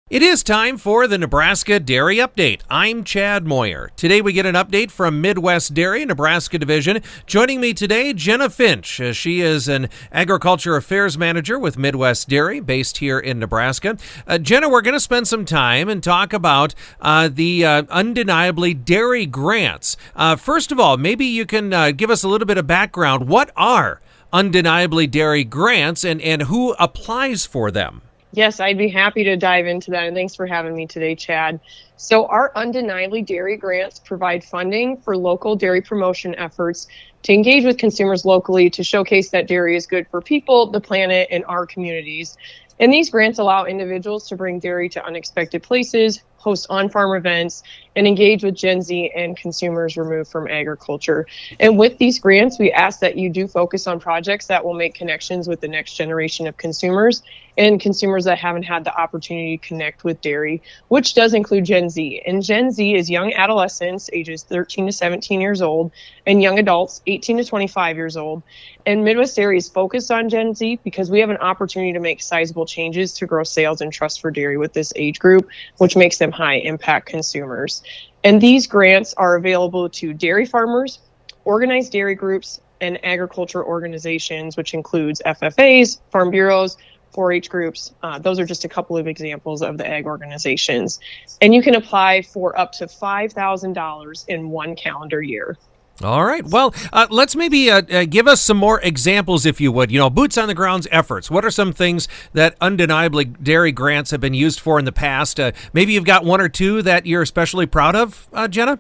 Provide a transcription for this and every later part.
It is time for the Nebraska Dairy Update. I'm Chad Moyer. Today we get an update from Midwest Dairy, Nebraska Division. Joining me today, Jenna Finch. She is an Agriculture Affairs Manager with Midwest Dairy, based here in Nebraska. Jenna, we're going to spend some time and talk about the Undeniably Dairy Grants. First of all, maybe you can give us a little bit of background. What are Undeniably Dairy Grants and who applies for them? Yes, I'd be happy to dive into that, and thanks for having me today, Chad. So our Undeniably Dairy Grants provide funding for local dairy promotion efforts to engage with consumers locally to showcase that dairy is good for people, the planet, and our communities. And these grants allow individuals to bring dairy to unexpected places, host on-farm events, and engage with Gen Z and consumers removed from agriculture. And with these grants, we ask that you do focus on projects that will make connections with the next generation of consumers and consumers that haven't had the opportunity to connect with dairy, which does include Gen Z. And Gen Z is young adolescents, ages 13 to 17 years old, and young adults, 18 to 25 years old. And Midwest Dairy is focused on Gen Z because we have an opportunity to make sizable changes to grow sales and trust for dairy with this age group, which makes them high impact consumers. And these grants are available to dairy farmers, organized dairy groups, and agriculture organizations, which includes FFAs, farm bureaus, 4-H groups. Those are just a couple of examples of the ag organizations. And you can apply for up to $5,000 in one calendar year. All right. Well, let's maybe give us some more examples, if you would. You know, boots on the ground efforts. What are some things that Undeniably Dairy Grants have been used for in the past? Maybe you've got one or two that you're especially proud of, Jenna?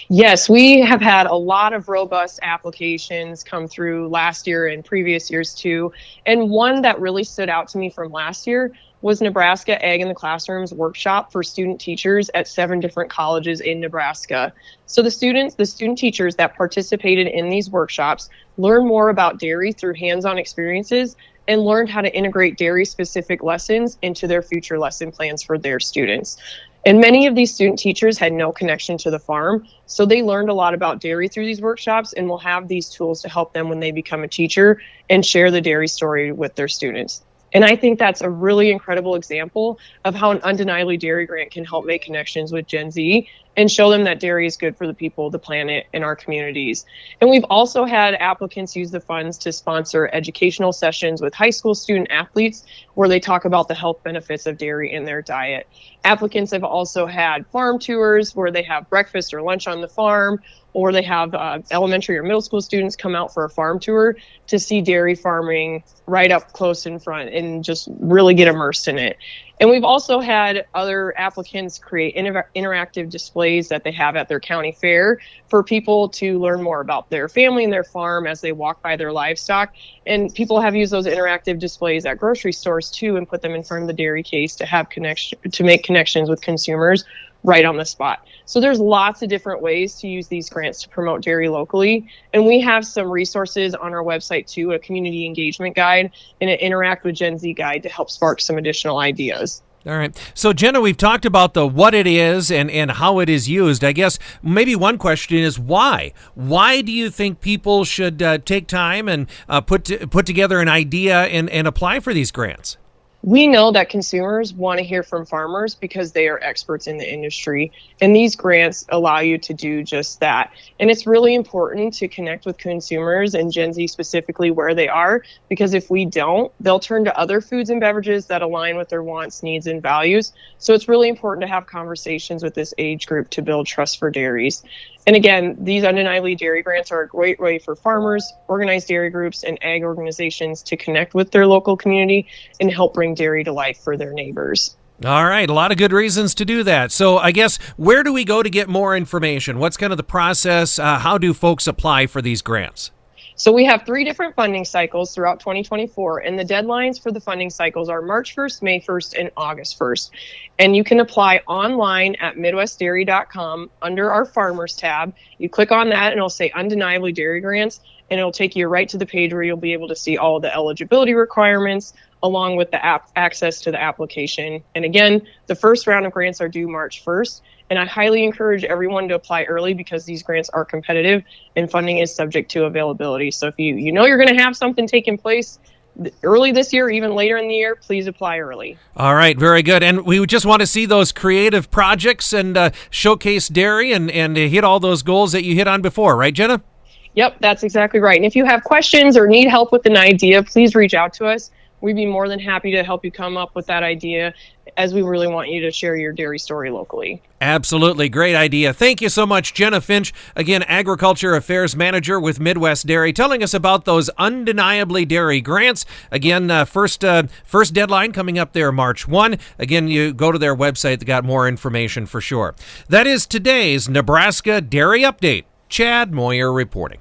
Yes, we have had a lot of robust applications come through last year and previous years too. And one that really stood out to me from last year was Nebraska Ag in the Classrooms workshop for student teachers at 7 different colleges in Nebraska. So the student teachers that participated in these workshops learned more about dairy through hands-on experiences and learned how to integrate dairy-specific lessons into their future lesson plans for their students. And many of these student teachers had no connection to the farm, so they learned a lot about dairy through these workshops and will have these tools to help them when they become a teacher and share the dairy story with their students. And I think that's a really incredible example of how an Undeniably Dairy Grant can help make connections with Gen Z and show them that dairy is good for the people, the planet, and our communities. And we've also had applicants use the funds to sponsor educational sessions with high school student athletes where they talk about the health benefits of dairy in their diet. Applicants have also had farm tours where they have breakfast or lunch on the farm, or they have elementary or middle school students come out for a farm tour to see dairy farming right up close in front and just really get immersed in it. And we've also had other applicants create interactive displays that they have at their county fair for people to learn more about their family and their farm as they walk by their livestock. And people have used those interactive displays at grocery stores too and put them in front of the dairy case to make connections with consumers right on the spot. So there's lots of different ways to use these grants to promote dairy locally. And we have some resources on our website too, a community engagement guide and an Interact with Gen Z guide to help spark some additional ideas. All right. So, Jenna, we've talked about the what it is and how it is used. I guess maybe one question is why? Why do you think people should take time and put together an idea and apply for these grants? We know that consumers want to hear from farmers because they are experts in the industry, and these grants allow you to do just that. And it's really important to connect with consumers and Gen Z specifically where they are, because if we don't, they'll turn to other foods and beverages that align with their wants, needs, and values. So it's really important to have conversations with this age group to build trust for dairies. And again, these Undeniably Dairy Grants are a great way for farmers, organized dairy groups, and ag organizations to connect with their local community and help bring dairy to life for their neighbors. All right, a lot of good reasons to do that. So I guess, where do we go to get more information? What's kind of the process? How do folks apply for these grants? So we have 3 different funding cycles throughout 2024, and the deadlines for the funding cycles are March 1st, May 1st, and August 1st. And you can apply online at midwestdairy.com under our Farmers tab. You click on that, and it'll say Undeniably Dairy Grants, and it'll take you right to the page where you'll be able to see all the eligibility requirements along with the access to the application. And again, the first round of grants are due March 1st. And I highly encourage everyone to apply early because these grants are competitive and funding is subject to availability. So if you know you're going to have something taking place, early this year, even later in the year, please apply early. All right, very good. And we just want to see those creative projects and showcase dairy and hit all those goals that you hit on before, right, Jenna? Yep, that's exactly right. And if you have questions or need help with an idea, please reach out to us. We'd be more than happy to help you come up with that idea, as we really want you to share your dairy story locally. Absolutely. Great idea. Thank you so much, Jenna Finch, again, Agriculture Affairs Manager with Midwest Dairy, telling us about those Undeniably Dairy grants. Again, first deadline coming up there March 1. Again, you go to their website. They got more information for sure. That is today's Nebraska Dairy Update. Chad Moyer reporting.